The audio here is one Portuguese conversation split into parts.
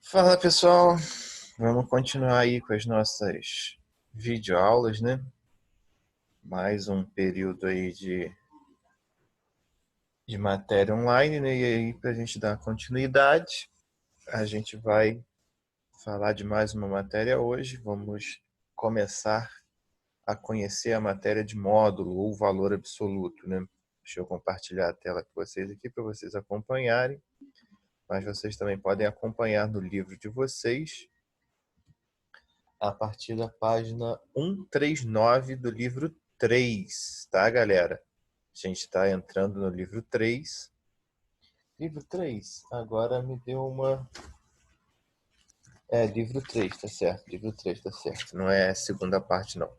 Fala pessoal, vamos continuar aí com as nossas videoaulas, né? Mais um período aí de matéria online, né? E aí, para a gente dar continuidade, a gente vai falar de mais uma matéria hoje. Vamos começar a conhecer a matéria de módulo ou valor absoluto, né? Deixa eu compartilhar a tela com vocês aqui para vocês acompanharem, mas vocês também podem acompanhar no livro de vocês a partir da página 139 do livro 3, tá, galera? A gente está entrando no livro 3. Livro 3, agora me deu uma... livro 3, tá certo. Livro 3, tá certo. Não é a segunda parte, não.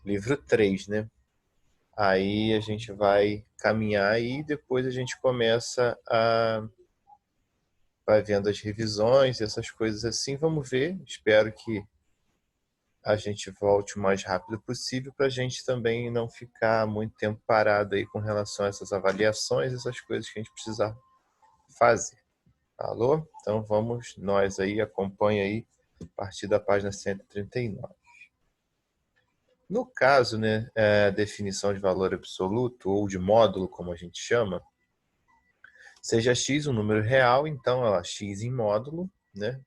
Livro 3, né? Aí a gente vai caminhar e depois a gente começa a... vai vendo as revisões, essas coisas assim. Vamos ver. Espero que a gente volte o mais rápido possível para a gente também não ficar muito tempo parado aí com relação a essas avaliações, essas coisas que a gente precisa fazer. Alô? Então vamos nós aí, acompanha aí a partir da página 139. No caso, né, definição de valor absoluto ou de módulo, como a gente chama, seja x um número real, então x em módulo, né?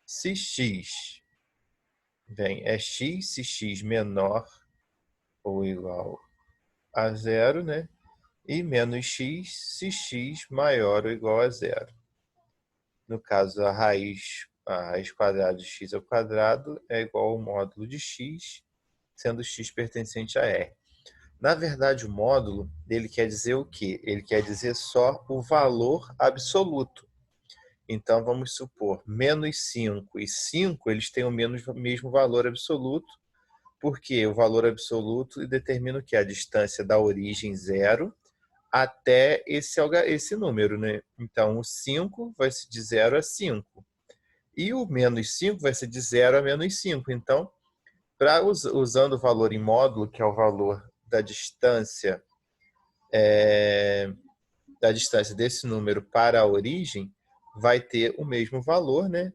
Se x é x, se x menor ou igual a zero, né? E menos x se x maior ou igual a zero. No caso, a raiz quadrada de x ao quadrado é igual ao módulo de x, sendo x pertencente a R. Na verdade, o módulo, ele quer dizer o quê? Ele quer dizer só o valor absoluto. Então, vamos supor, menos 5 e 5, eles têm o mesmo valor absoluto, porque o valor absoluto determina o que? A distância da origem zero até esse número, né? Então, o 5 vai ser de 0 a 5. E o menos 5 vai ser de 0 a menos 5. Então, usando o valor em módulo, que é o valor da distância desse número para a origem, vai ter o mesmo valor, né?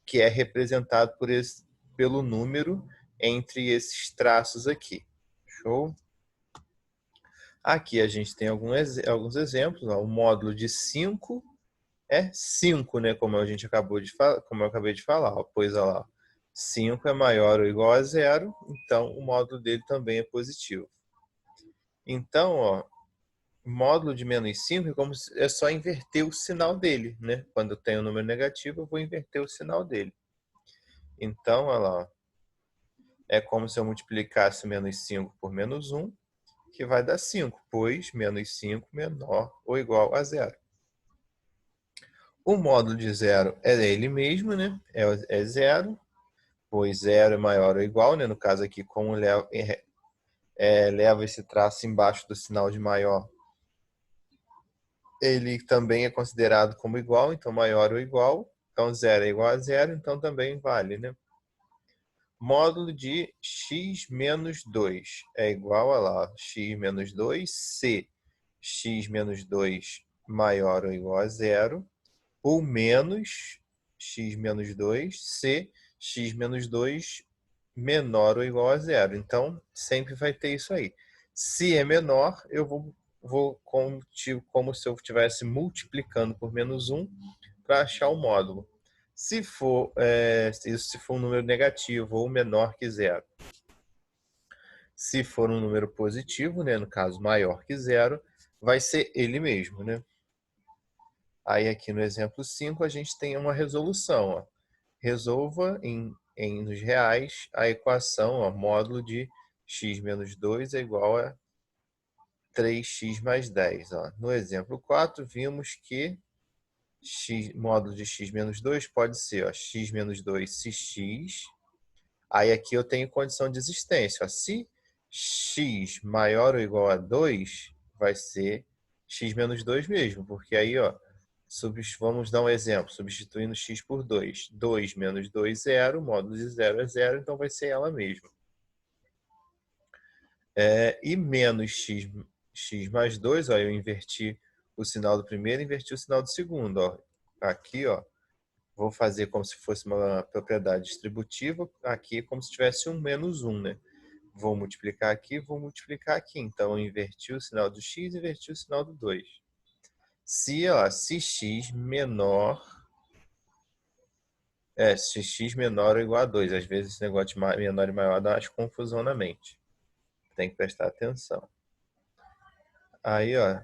Que é representado pelo número entre esses traços aqui. Show? Aqui a gente tem alguns exemplos. O módulo de 5 é 5, né? Como a gente acabou de falar, como eu acabei de falar. Pois olha lá, 5 é maior ou igual a zero, então o módulo dele também é positivo. Então, módulo de menos 5 é só inverter o sinal dele, né? Quando eu tenho um número negativo, eu vou inverter o sinal dele. Então, olha lá, é como se eu multiplicasse menos 5 por menos 1, que vai dar 5, pois menos 5 menor ou igual a zero. O módulo de zero é ele mesmo, né? É zero, pois zero é maior ou igual, né? No caso aqui, como leva esse traço embaixo do sinal de maior, ele também é considerado como igual, então maior ou igual. Então zero é igual a zero, então também vale, né? Módulo de x menos 2 é igual a lá, x menos 2, se x menos 2 maior ou igual a zero, ou menos x menos 2, se x menos 2 menor ou igual a zero. Então, sempre vai ter isso aí. Se é menor, eu vou como se eu estivesse multiplicando por menos 1 para achar o módulo. Se for um número negativo ou menor que zero. Se for um número positivo, né, no caso maior que zero, vai ser ele mesmo, né? Aí aqui no exemplo 5 a gente tem uma resolução. Ó. Resolva nos reais a equação, módulo de x menos 2 é igual a 3x mais 10. Ó. No exemplo 4 vimos que módulo de x menos 2 pode ser x menos 2 se x. Aí aqui eu tenho condição de existência. Ó. Se x maior ou igual a 2, vai ser x menos 2 mesmo, porque aí, vamos dar um exemplo, substituindo x por 2. 2 menos 2, 0, módulo de 0 é 0, então vai ser ela mesma. E menos x mais 2, eu inverti o sinal do primeiro e inverti o sinal do segundo. Aqui, Vou fazer como se fosse uma propriedade distributiva, aqui como se tivesse um menos 1, né? Vou multiplicar aqui, vou multiplicar aqui. Então, eu inverti o sinal do x, inverti o sinal do 2. Se x menor... se x menor ou igual a 2. Às vezes esse negócio de menor e maior dá umas confusão na mente. Tem que prestar atenção. Aí, ó,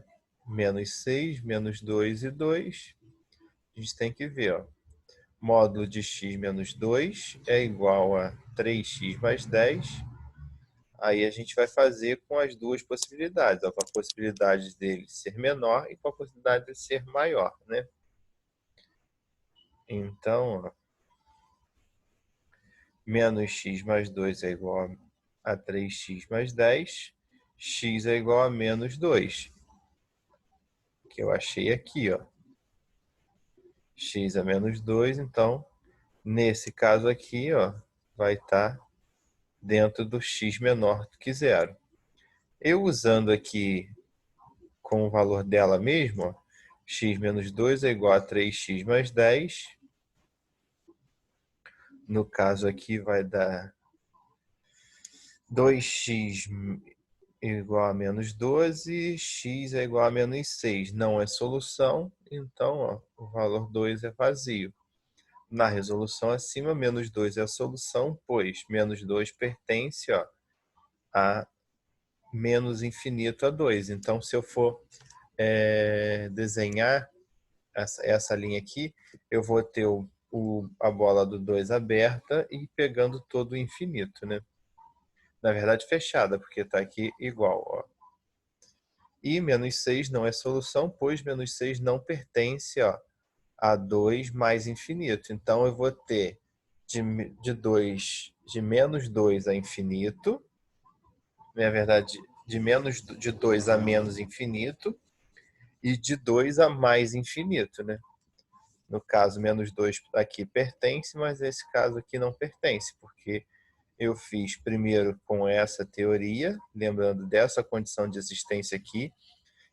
menos 6, menos 2 e 2. A gente tem que ver, ó. Módulo de x menos 2 é igual a 3x mais 10. Aí a gente vai fazer com as duas possibilidades, ó, com a possibilidade dele ser menor e com a possibilidade de ser maior, né? Então, ó, menos x mais 2 é igual a 3x mais 10. X é igual a menos 2, que eu achei aqui, ó. X é menos 2, então, nesse caso aqui, ó, vai estar dentro do x menor do que zero. Eu usando aqui com o valor dela mesmo, ó, x menos 2 é igual a 3x mais 10. No caso aqui vai dar 2x igual a menos 12, x é igual a menos 6. Não é solução, então ó, o valor 2 é vazio. Na resolução acima, menos 2 é a solução, pois menos 2 pertence, ó, a menos infinito a 2. Então, se eu for desenhar essa linha aqui, eu vou ter a bola do 2 aberta e pegando todo o infinito, né? Na verdade, fechada, porque está aqui igual, ó. E menos 6 não é solução, pois menos 6 não pertence, ó, a 2 mais infinito. Então, eu vou ter de menos 2 a infinito, na verdade, de 2 a menos infinito, e de 2 a mais infinito, né? No caso, menos 2 aqui pertence, mas nesse caso aqui não pertence, porque eu fiz primeiro com essa teoria, lembrando dessa condição de existência aqui.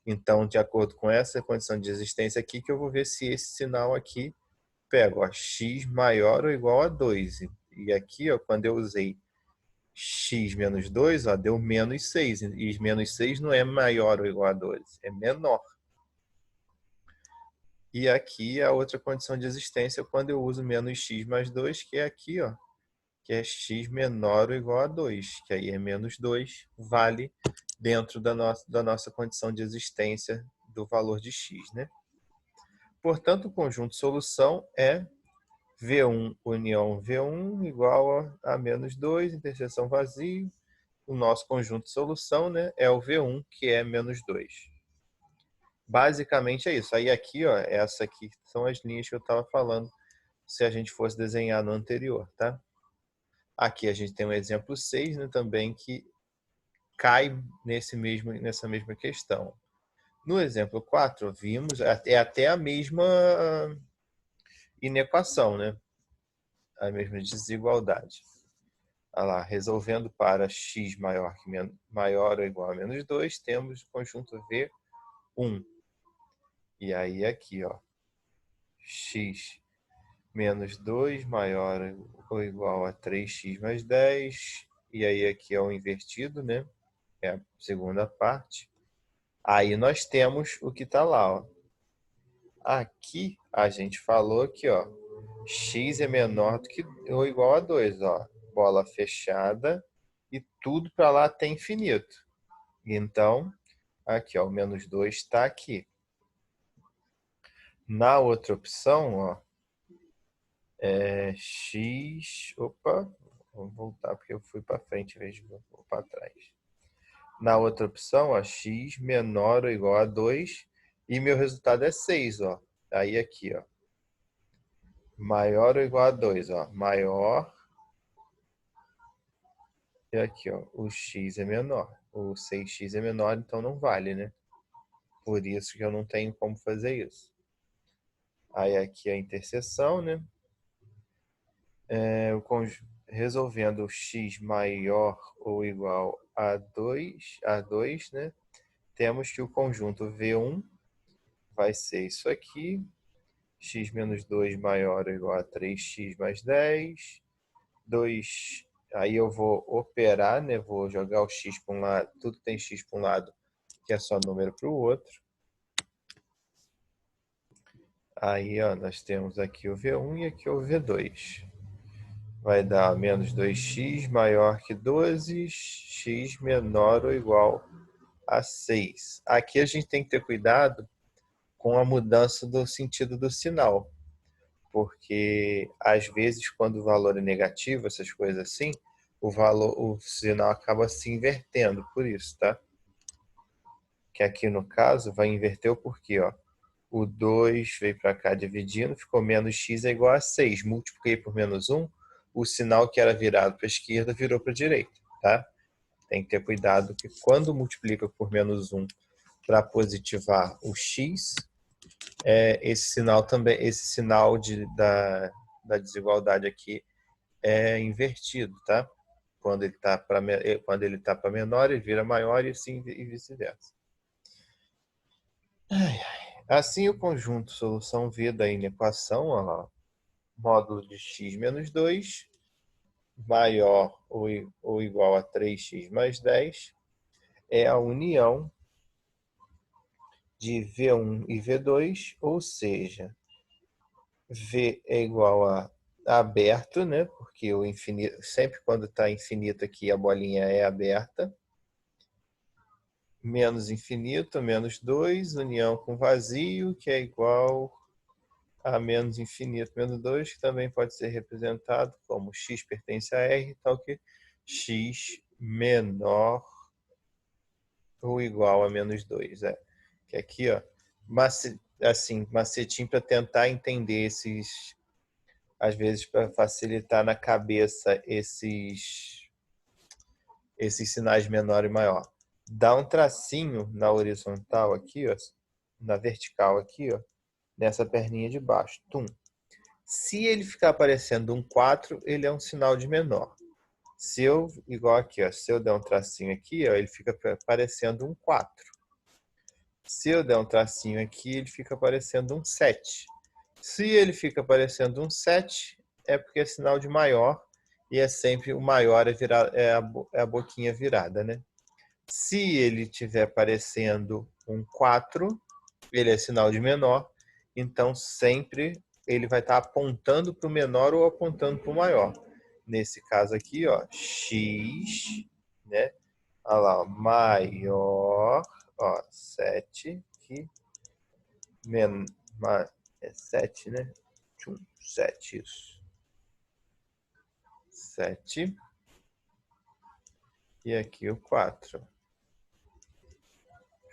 Então, de acordo com essa condição de existência aqui, que eu vou ver se esse sinal aqui pega, ó, x maior ou igual a 2. E aqui, ó, quando eu usei x menos 2, ó, deu menos 6. E menos 6 não é maior ou igual a 12, é menor. E aqui a outra condição de existência quando eu uso menos x mais 2, que é aqui, ó, que é x menor ou igual a 2, que aí é menos 2, vale dentro da nossa condição de existência do valor de x, né? Portanto, o conjunto solução é V1 união V1 igual a menos 2, interseção vazio. O nosso conjunto de solução, né, é o V1, que é menos 2. Basicamente é isso. Aí aqui, ó, essa aqui são as linhas que eu estava falando, se a gente fosse desenhar no anterior, tá? Aqui a gente tem um exemplo 6, né, também, que cai nessa mesma questão. No exemplo 4, vimos, é até a mesma inequação, né? A mesma desigualdade. Olha lá, resolvendo para x maior ou igual a menos 2, temos o conjunto V1. E aí aqui, ó, x menos 2 maior ou igual a 3x mais 10. E aí aqui é o invertido, né? É a segunda parte. Aí nós temos o que está lá, ó. Aqui a gente falou que, ó, x é menor do que ou igual a 2, ó. Bola fechada e tudo para lá tem infinito. Então, aqui, ó, o menos 2 está aqui. Na outra opção, ó, é x... Opa, vamos voltar porque eu fui para frente em vez de para trás. Na outra opção, ó, x menor ou igual a 2 e meu resultado é 6, ó. Aí aqui, ó, maior ou igual a 2, ó, maior, e aqui, ó, o x é menor. O 6x é menor, então não vale, né? Por isso que eu não tenho como fazer isso. Aí aqui a interseção, né? Resolvendo o x maior ou igual a 2, né? Temos que o conjunto V1 vai ser isso aqui, x menos 2 maior ou igual a 3x mais 10. 2, aí eu vou operar, né? Vou jogar o x para um lado, tudo tem x para um lado, que é só número para o outro. Aí, ó, nós temos aqui o V1 e aqui o V2. Vai dar menos 2x maior que 12, x menor ou igual a 6. Aqui a gente tem que ter cuidado com a mudança do sentido do sinal, porque às vezes quando o valor é negativo, essas coisas assim, o sinal acaba se invertendo, por isso, tá? Que aqui no caso vai inverter o porquê, ó. O 2 veio para cá dividindo, ficou menos x é igual a 6. Multipliquei por menos 1, o sinal que era virado para a esquerda virou para a direita, tá? Tem que ter cuidado que quando multiplica por menos 1 para positivar o x, esse sinal também, esse sinal da desigualdade aqui é invertido, tá? Quando ele está para menor, ele vira maior e assim e vice-versa. Assim, o conjunto solução V da inequação, ó lá, módulo de x menos 2, maior ou igual a 3x mais 10, é a união de V1 e V2, ou seja, V é igual a aberto, né? Porque o infinito, sempre quando está infinito aqui, a bolinha é aberta. Menos infinito, menos 2, união com vazio, que é igual a menos infinito, menos 2, que também pode ser representado como x pertence a R, tal que x menor ou igual a menos 2. Que aqui, ó, assim, macetinho para tentar entender esses, às vezes para facilitar na cabeça esses sinais menor e maior. Dá um tracinho na horizontal aqui, ó, na vertical aqui, ó, nessa perninha de baixo. Tum. Se ele ficar aparecendo um 4, ele é um sinal de menor. Se eu, igual aqui, ó, se eu der um tracinho aqui, ó, ele fica aparecendo um 4. Se eu der um tracinho aqui, ele fica aparecendo um 7. Se ele fica aparecendo um 7, é porque é sinal de maior, e é sempre o maior é a boquinha virada, né? Se ele estiver aparecendo um 4, ele é sinal de menor, então sempre ele vai estar apontando para o menor ou apontando para o maior. Nesse caso aqui, ó, x, né? Olha lá, ó, maior, ó, 7, que é 7, né? 7, isso. 7. E aqui o 4.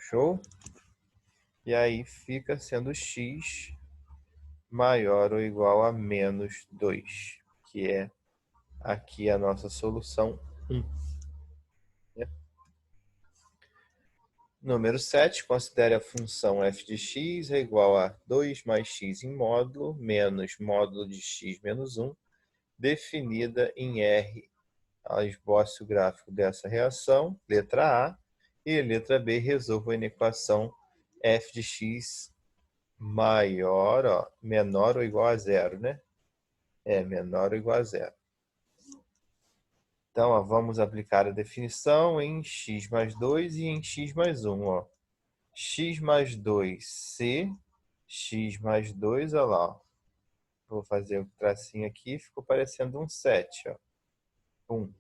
Show? E aí fica sendo x maior ou igual a menos 2, que é aqui a nossa solução 1. Número 7, considere a função f de x é igual a 2 mais x em módulo menos módulo de x menos 1, definida em R. Esboce o gráfico dessa reação, letra A, e letra B, resolva a inequação f de x maior, ó, menor ou igual a zero, né? Menor ou igual a zero. Então, ó, vamos aplicar a definição em x mais 2 e em x mais 1. Ó. X mais 2c, x mais 2, olha lá. Ó. Vou fazer o tracinho aqui, ficou parecendo um 7. Ó. 1.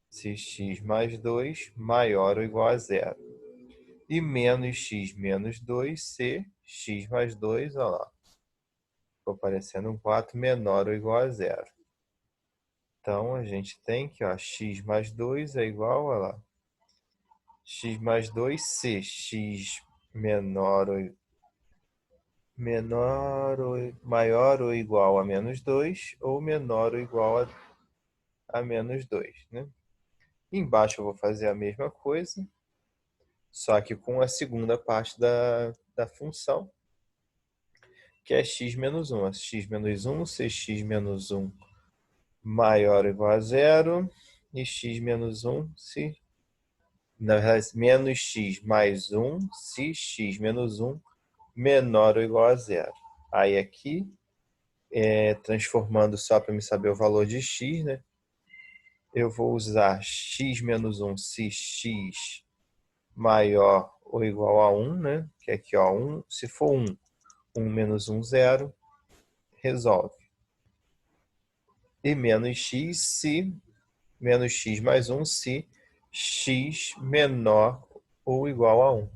Se x mais 2 maior ou igual a zero. E menos x menos 2c, x mais 2, olha lá. Ficou parecendo um 4 menor ou igual a zero. Então, a gente tem que, ó, x mais 2 é igual, olha lá, x mais 2c, x menor ou maior ou igual a menos 2 ou menor ou igual a menos 2, né? Embaixo eu vou fazer a mesma coisa, só que com a segunda parte da função, que é x menos 1. X menos 1, se x menos 1 maior ou igual a zero, e x menos 1 se, na verdade, menos x mais 1 se x menos 1 menor ou igual a zero. Aí aqui, transformando só para me saber o valor de x, né? Eu vou usar x menos 1 se x maior ou igual a 1, né? Que aqui, ó, 1, se for 1, 1 menos 1, 0, resolve. E menos x se, menos x mais 1 se x menor ou igual a 1.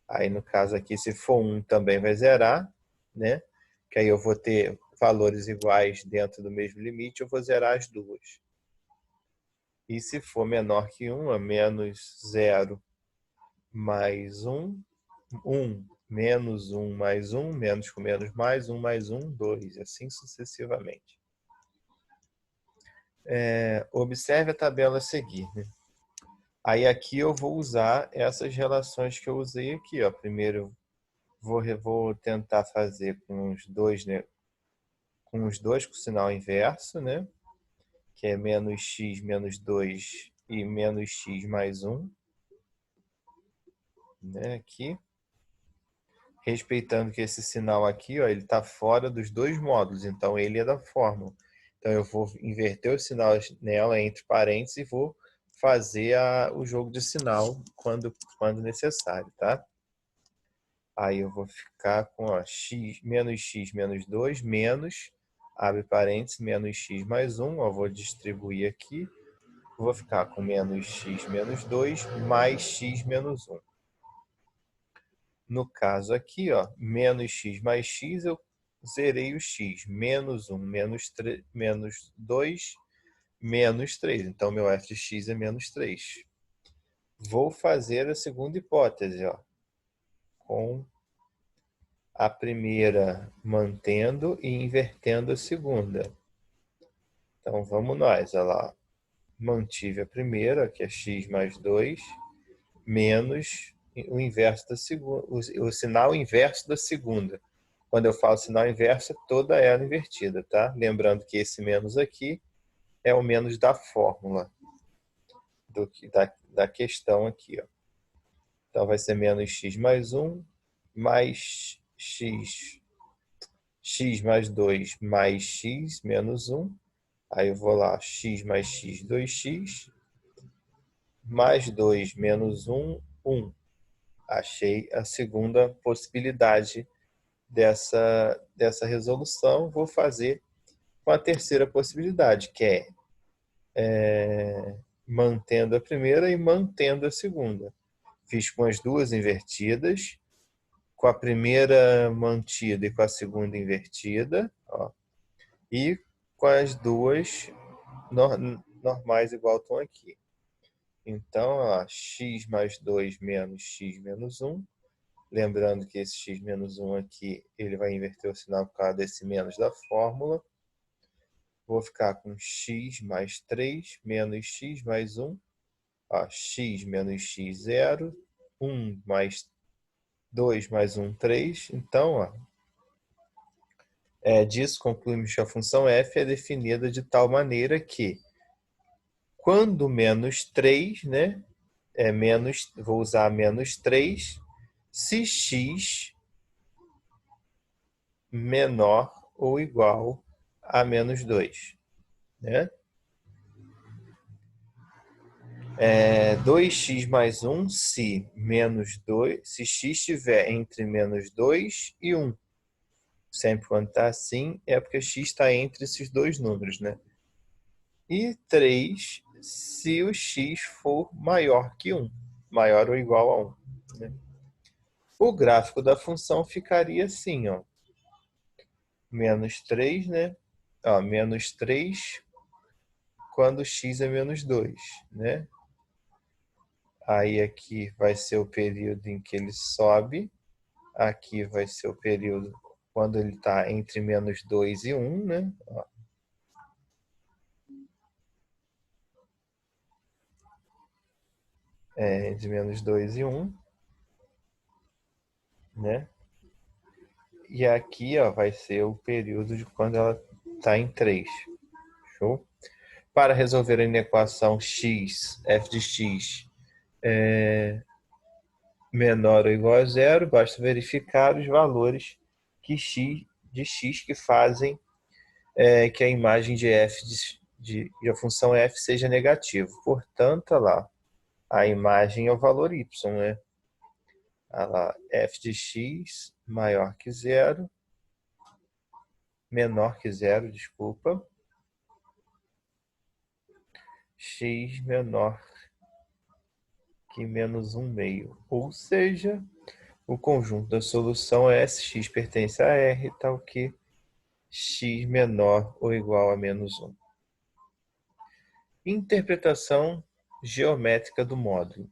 Aí, no caso aqui, se for 1, também vai zerar, né? Que aí eu vou ter valores iguais dentro do mesmo limite, eu vou zerar as duas. E se for menor que 1, é menos 0 mais 1, 1 menos 1 mais 1, menos com menos mais 1 mais 1, 2, assim sucessivamente. Observe a tabela a seguir, né? Aí aqui eu vou usar essas relações que eu usei aqui, ó. Primeiro vou tentar fazer com os dois, né? Com sinal inverso, né? Que é menos x menos 2 e menos x mais 1, né? Aqui. Respeitando que esse sinal aqui, ó, ele está fora dos dois módulos, então ele é da fórmula. Então eu vou inverter os sinais nela entre parênteses e vou fazer o jogo de sinal quando necessário, tá? Aí eu vou ficar com x menos 2 menos, abre parênteses, menos x mais 1, ó, vou distribuir aqui, vou ficar com menos x menos 2 mais x menos 1. No caso aqui, ó, menos x mais x, eu zerei o x. Menos 1, menos 2, menos 3. Então, meu f de x é menos 3. Vou fazer a segunda hipótese, ó, com a primeira mantendo e invertendo a segunda. Então, vamos nós, olha lá. Mantive a primeira, que é x mais 2, menos o inverso da segunda, o sinal inverso da segunda. Quando eu falo sinal inverso, é toda ela invertida, tá? Lembrando que esse menos aqui é o menos da fórmula da questão aqui, ó. Então vai ser menos x mais 1 mais x mais 2 mais x menos 1. Aí eu vou lá, x mais x, 2x, mais 2 menos 1, 1. Achei a segunda possibilidade dessa resolução. Vou fazer com a terceira possibilidade, que é mantendo a primeira e mantendo a segunda. Fiz com as duas invertidas, com a primeira mantida e com a segunda invertida, ó, e com as duas normais igual estão aqui. Então, ó, x mais 2 menos x menos 1. Lembrando que esse x menos 1 aqui, ele vai inverter o sinal por causa desse menos da fórmula. Vou ficar com x mais 3 menos x mais 1. Ó, x menos x, 0. 1 mais 2 mais 1, 3. Então, ó, disso concluímos que a função f é definida de tal maneira que, quando menos 3, né, vou usar menos 3, se x menor ou igual a menos 2. Né? 2x mais 1 se menos 2, se x estiver entre menos 2 e 1. Sempre quando está assim, é porque x está entre esses dois números, né? E 3 se o x for maior que 1, maior ou igual a 1. Né? O gráfico da função ficaria assim, ó. Menos 3, né? Ó, menos 3 quando x é menos 2, né? Aí aqui vai ser o período em que ele sobe. Aqui vai ser o período quando ele está entre menos 2 e 1, né? Ó. Entre menos 2 e 1. Né? E aqui, ó, vai ser o período de quando ela está em 3. Show? Para resolver a equação x, f de x menor ou igual a 0, basta verificar os valores de x que fazem que a imagem de f de a função f seja negativa. Portanto, olha lá, a imagem é o valor y, né? Olha lá, f de x maior que zero, menor que zero, desculpa, x menor que menos 1/2. Ou seja, o conjunto da solução é Sx pertence a R, tal que x menor ou igual a menos 1. Interpretação geométrica do módulo.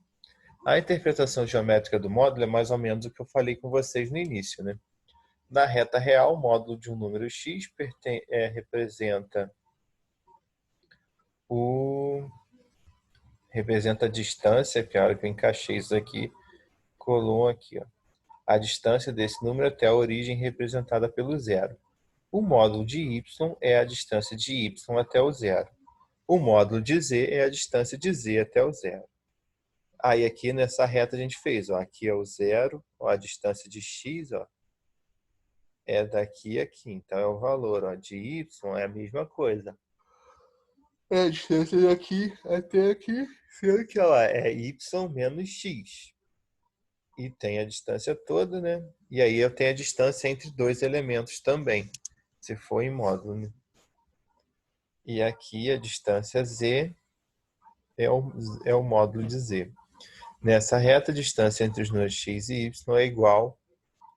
A interpretação geométrica do módulo é mais ou menos o que eu falei com vocês no início, né? Na reta real, o módulo de um número x representa a distância, que é a hora que eu encaixei isso aqui, colou aqui, ó. A distância desse número até a origem representada pelo zero. O módulo de y é a distância de y até o zero. O módulo de z é a distância de z até o zero. Aí aqui nessa reta a gente fez, ó, aqui é o zero, ó, a distância de x, ó, é daqui a aqui. Então é o valor, ó, de y é a mesma coisa. É a distância daqui até aqui, sendo que ela é y menos x. E tem a distância toda, né? E aí eu tenho a distância entre dois elementos também, se for em módulo, né? E aqui a distância z é o módulo de z. Nessa reta, a distância entre os números x e y é igual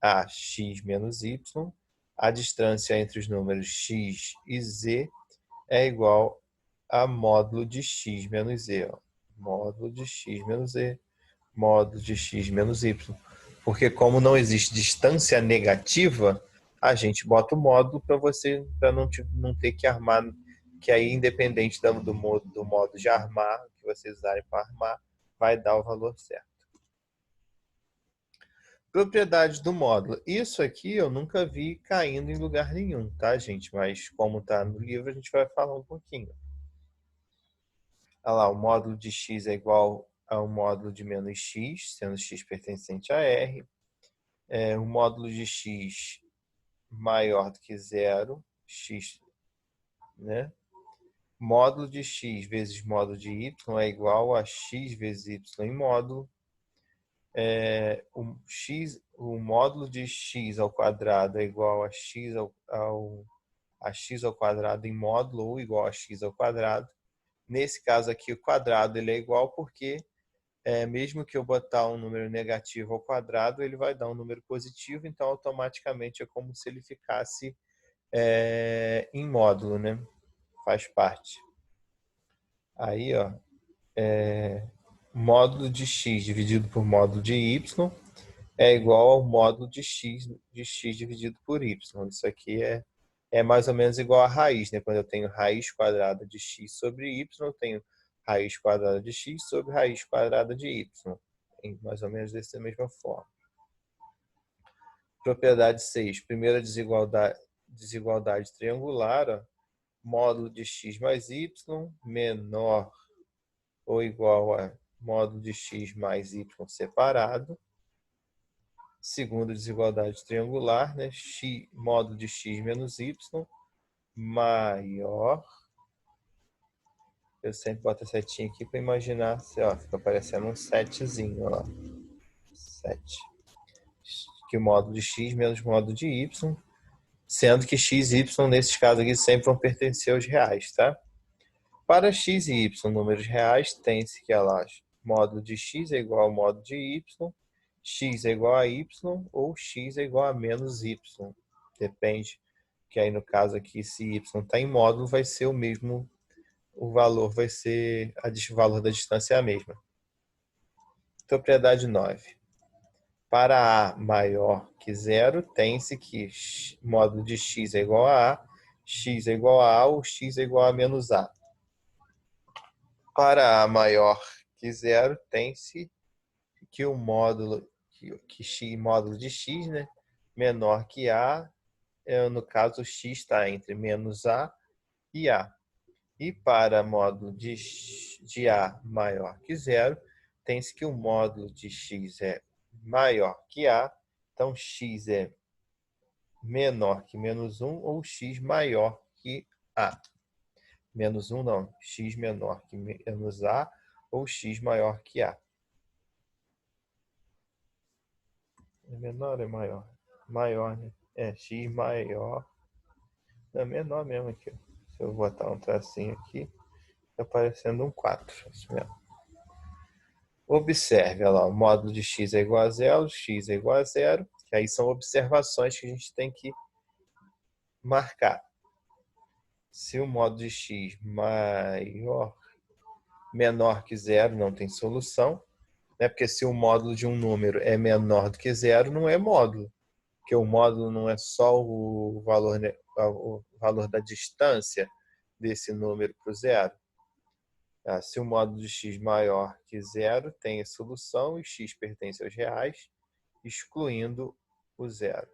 a x menos y. A distância entre os números x e z é igual a módulo de x menos z. Ó. Módulo de x menos z, módulo de x menos y. Porque como não existe distância negativa, a gente bota o módulo para não ter que armar, que aí independente do modo de armar, que vocês usarem para armar, vai dar o valor certo. Propriedades do módulo. Isso aqui eu nunca vi caindo em lugar nenhum, tá, gente? Mas como está no livro, a gente vai falar um pouquinho. Olha lá, o módulo de x é igual ao módulo de menos x, sendo x pertencente a R. O módulo de x maior do que zero, x, né? Módulo de x vezes módulo de y é igual a x vezes y em módulo. O módulo de x ao quadrado é igual a x ao quadrado em módulo ou igual a x ao quadrado. Nesse caso aqui, o quadrado ele é igual porque mesmo que eu botar um número negativo ao quadrado, ele vai dar um número positivo, então automaticamente é como se ele ficasse em módulo, né? Faz parte. Aí, ó, módulo de x dividido por módulo de y é igual ao módulo de x dividido por y. Isso aqui é mais ou menos igual a raiz, né? Quando eu tenho raiz quadrada de x sobre y, eu tenho raiz quadrada de x sobre raiz quadrada de y. Mais ou menos dessa mesma forma. Propriedade 6. Primeira desigualdade triangular. Ó, módulo de x mais y menor ou igual a módulo de x mais y separado. Segunda desigualdade triangular, né? Módulo de x menos y maior. Eu sempre boto a setinha aqui para imaginar, ó, fica parecendo um setezinho, ó. 7. Que o módulo de x menos módulo de y, sendo que x e y, nesses casos aqui, sempre vão pertencer aos reais, tá? Para x e y, números reais, tem-se que módulo de x é igual ao módulo de y, x é igual a y ou x é igual a menos y. Depende, que aí no caso aqui, se y está em módulo, vai ser o mesmo, o valor vai ser, o valor da distância é a mesma. Propriedade 9. Para a maior que zero, tem-se que módulo de x é igual a x é igual a ou x é igual a menos a. Para a maior que zero, tem-se que o módulo módulo de x, né, menor que a, no caso x está entre menos a e a. E para módulo de a maior que zero, tem-se que o módulo de x é maior que a, então x é menor que menos 1 ou x maior que a. Menos 1 não, x menor que menos a ou x maior que a. É menor ou é maior? Maior, né? É, x maior. É menor mesmo aqui. Se eu botar um tracinho aqui, tá aparecendo um 4. Isso mesmo. Observe, olha lá, o módulo de x é igual a zero, x é igual a zero, que aí são observações que a gente tem que marcar. Se o módulo de x menor que zero, não tem solução, né? Porque se o módulo de um número é menor do que zero, não é módulo, porque o módulo não é só o valor da distância desse número para o zero. Se o módulo de x maior que zero, tem a solução e x pertence aos reais, excluindo o zero.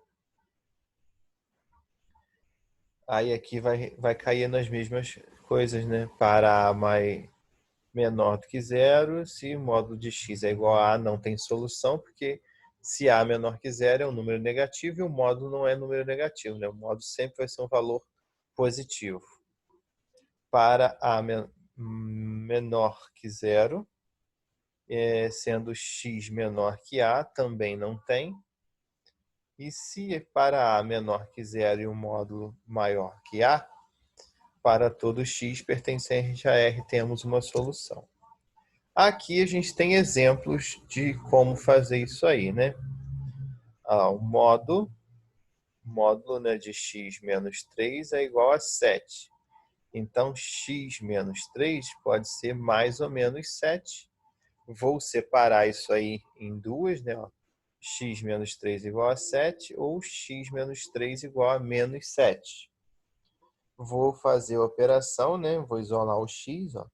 Aí aqui vai cair nas mesmas coisas, né? Para A menor do que zero, se o módulo de x é igual a não tem solução, porque se A menor que zero é um número negativo e o módulo não é número negativo, né? O módulo sempre vai ser um valor positivo. Para A menor que zero, sendo x menor que A, também não tem. E se para A menor que zero e o módulo maior que A, para todo x pertencente a R temos uma solução. Aqui a gente tem exemplos de como fazer isso aí, né? O módulo, né, de x menos 3 é igual a 7. Então, x menos 3 pode ser mais ou menos 7. Vou separar isso aí em duas, né? X menos 3 igual a 7 ou x menos 3 igual a menos 7. Vou fazer a operação, né? Vou isolar o x, ó.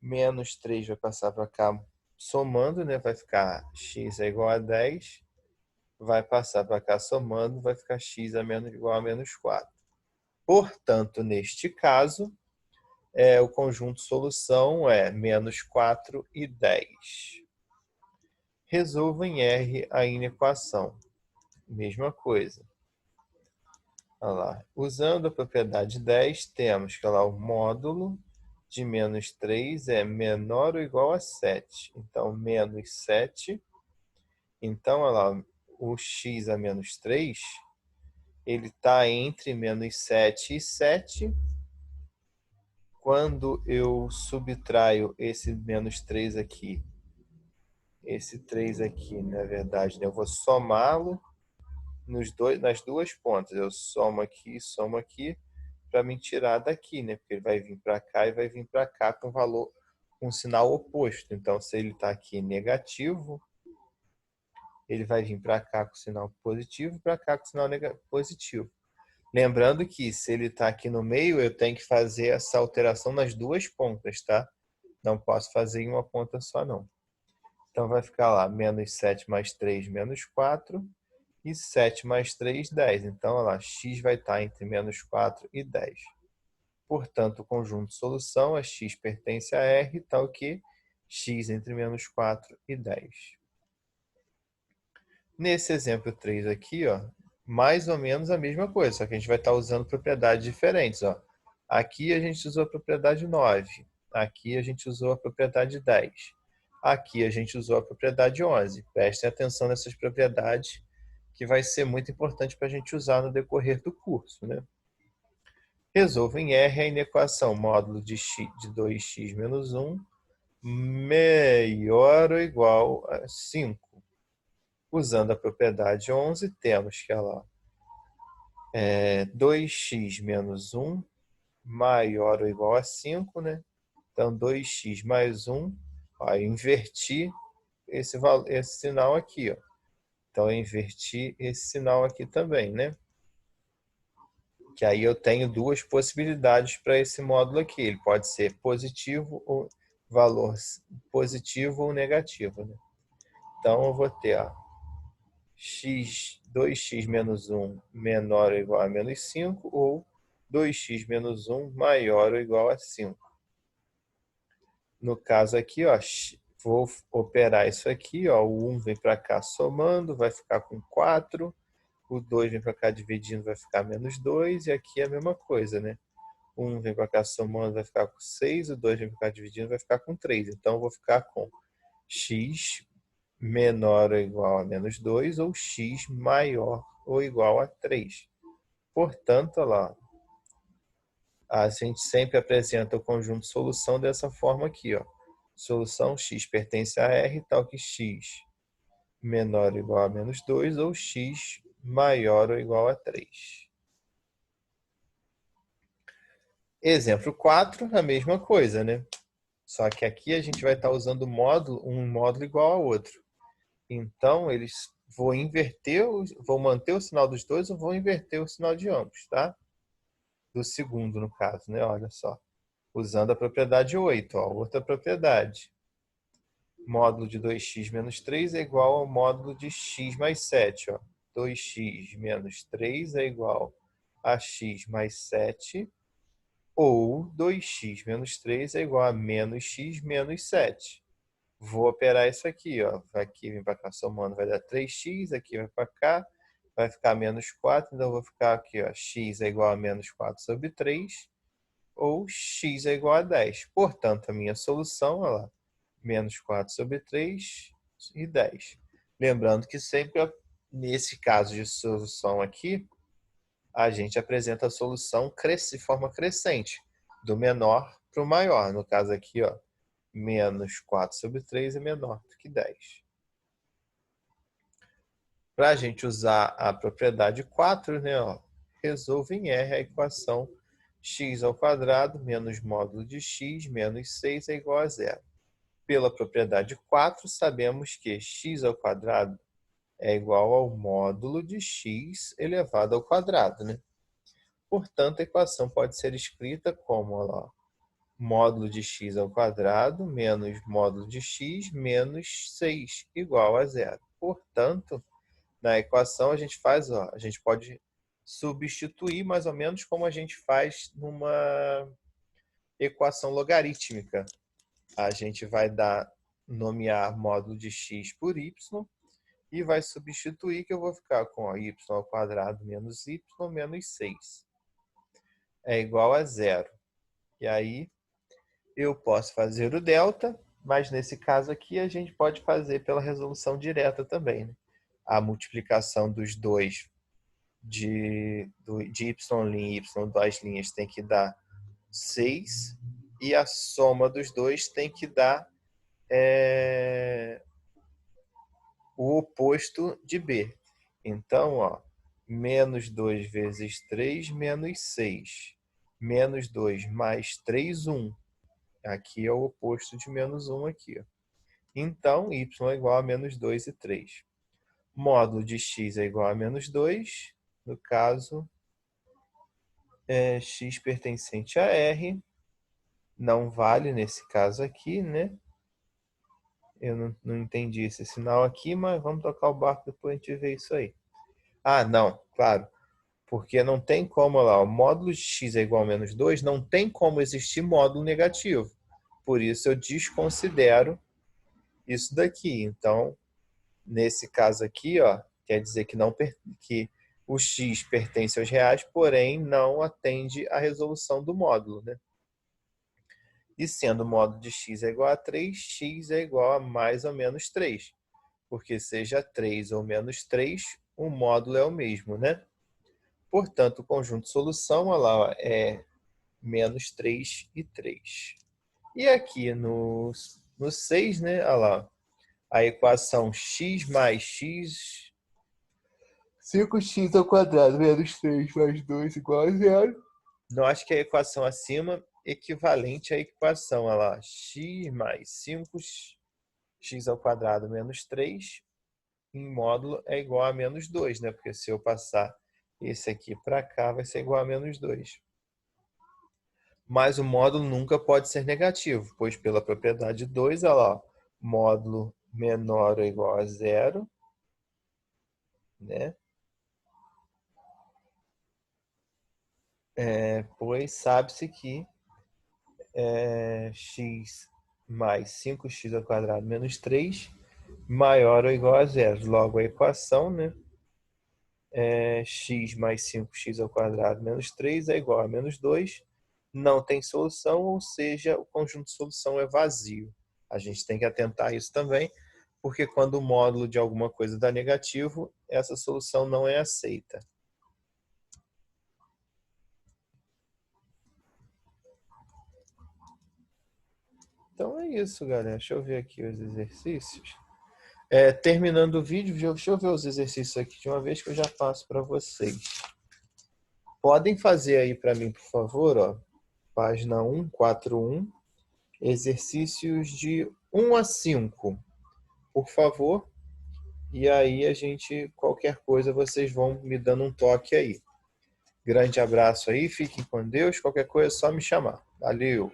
Menos 3 vai passar para cá somando, né? Vai ficar x é igual a 10. Vai passar para cá somando, vai ficar x é igual a menos 4. Portanto, neste caso, o conjunto solução é menos 4 e 10. Resolva em R a inequação. Mesma coisa. Olha lá. Usando a propriedade 10, temos que o módulo de menos 3 é menor ou igual a 7. Então, menos 7. Então, olha lá, o x a menos 3, ele está entre menos 7 e 7. Quando eu subtraio esse menos 3 aqui, esse 3 aqui, na verdade, né, eu vou somá-lo nas duas pontas. Eu somo aqui, para me tirar daqui, né? Porque ele vai vir para cá e vai vir para cá com valor, com sinal oposto. Então, se ele está aqui negativo, ele vai vir para cá com sinal positivo, para cá com sinal positivo. Lembrando que se ele está aqui no meio, eu tenho que fazer essa alteração nas duas pontas, tá? Não posso fazer em uma ponta só, não. Então, vai ficar lá, menos 7 mais 3, menos 4. E 7 mais 3, 10. Então, olha lá, x vai estar entre menos 4 e 10. Portanto, o conjunto de solução é x pertence a R, tal que x entre menos 4 e 10. Nesse exemplo 3 aqui, ó, mais ou menos a mesma coisa, só que a gente vai estar usando propriedades diferentes. Ó. Aqui a gente usou a propriedade 9, aqui a gente usou a propriedade 10, aqui a gente usou a propriedade 11. Prestem atenção nessas propriedades, que vai ser muito importante para a gente usar no decorrer do curso, né? Resolva em R a inequação módulo de 2x menos 1 maior ou igual a 5. Usando a propriedade 11, temos que 2x menos 1 maior ou igual a 5, né? Então, 2x mais 1, ó, inverti esse sinal aqui, ó. Então, eu inverti esse sinal aqui também, né? Que aí eu tenho duas possibilidades para esse módulo aqui. Ele pode ser positivo ou valor positivo ou negativo, né? Então, eu vou ter 2x menos 1 menor ou igual a menos 5 ou 2x menos 1 maior ou igual a 5. No caso aqui, ó, vou operar isso aqui, ó, o 1 vem para cá somando, vai ficar com 4. O 2 vem para cá dividindo, vai ficar menos 2. E aqui é a mesma coisa, né? 1 vem para cá somando, vai ficar com 6. O 2 vem para cá dividindo, vai ficar com 3. Então, eu vou ficar com x menor ou igual a menos 2 ou x maior ou igual a 3. Portanto, olha lá, a gente sempre apresenta o conjunto de solução dessa forma aqui, ó. Solução x pertence a R, tal que x menor ou igual a menos 2 ou x maior ou igual a 3. Exemplo 4, a mesma coisa, né? Só que aqui a gente vai estar usando um módulo igual ao outro. Então, vou inverter, vou manter o sinal dos dois ou vou inverter o sinal de ambos, tá? Do segundo, no caso, né? Olha só. Usando a propriedade 8, ó, outra propriedade. Módulo de 2x menos 3 é igual ao módulo de x mais 7. Ó. 2x menos 3 é igual a x mais 7. Ou 2x menos 3 é igual a menos x menos 7. Vou operar isso aqui. Ó. Aqui vem para cá somando, vai dar 3x. Aqui vai para cá, vai ficar menos 4. Então, eu vou ficar aqui. Ó, x é igual a menos 4 sobre 3. Ou x é igual a 10. Portanto, a minha solução, olha lá, menos 4 sobre 3 e 10. Lembrando que sempre, nesse caso de solução aqui, a gente apresenta a solução de forma crescente, do menor para o maior. No caso aqui, ó, menos 4 sobre 3 é menor do que 10. Para a gente usar a propriedade 4, né, ó, resolva em R a equação x ao quadrado menos módulo de x menos 6 é igual a zero. Pela propriedade 4, sabemos que x ao quadrado é igual ao módulo de x elevado ao quadrado, né? Portanto, a equação pode ser escrita como, olha lá, módulo de x ao quadrado menos módulo de x menos 6 igual a zero. Portanto, na equação a gente faz, ó, a gente pode substituir mais ou menos como a gente faz numa equação logarítmica. A gente vai nomear módulo de x por y e vai substituir, que eu vou ficar com ó, y ao quadrado menos y menos 6 é igual a zero. E aí eu posso fazer o delta, mas nesse caso aqui a gente pode fazer pela resolução direta também. Né? A multiplicação dos dois de y' e y das linhas tem que dar 6 e a soma dos dois tem que dar o oposto de B. Então, ó, menos 2 vezes 3, menos 6. Menos 2 mais 3, 1. Aqui é o oposto de menos 1 aqui. Ó. Então, y é igual a menos 2 e 3. Módulo de x é igual a menos 2. No caso, x pertencente a R. Não vale nesse caso aqui, né? Eu não entendi esse sinal aqui, mas vamos tocar o barco depois a gente vê isso aí. Ah, não, claro. Porque não tem como lá, o módulo de x é igual a menos 2, não tem como existir módulo negativo. Por isso eu desconsidero isso daqui. Então, nesse caso aqui, ó, quer dizer que, que o x pertence aos reais, porém não atende à resolução do módulo. Né? E sendo o módulo de x é igual a 3, x é igual a mais ou menos 3. Porque seja 3 ou menos 3, o módulo é o mesmo, né? Portanto, o conjunto de solução olha lá, é menos 3 e 3. E aqui no 6, né? Olha lá, a equação x mais x, 5x ao quadrado menos 3 mais 2 igual a zero. Nós que a equação acima equivalente à equação, olha lá, x mais 5x ao quadrado menos 3 em módulo é igual a menos 2, né? Porque se eu passar esse aqui para cá, vai ser igual a menos 2. Mas o módulo nunca pode ser negativo, pois pela propriedade 2, olha lá, módulo menor ou igual a zero, né? Pois sabe-se que x mais 5x ao quadrado menos 3 maior ou igual a zero. Logo, a equação, né, x mais 5x ao quadrado menos 3 é igual a menos 2. Não tem solução, ou seja, o conjunto de solução é vazio. A gente tem que atentar a isso também, porque quando o módulo de alguma coisa dá negativo, essa solução não é aceita. Então é isso, galera. Deixa eu ver aqui os exercícios. Terminando o vídeo, deixa eu ver os exercícios aqui de uma vez que eu já passo para vocês. Podem fazer aí para mim, por favor, ó, página 141, exercícios de 1 a 5, por favor. E aí qualquer coisa, vocês vão me dando um toque aí. Grande abraço aí, fiquem com Deus. Qualquer coisa é só me chamar. Valeu!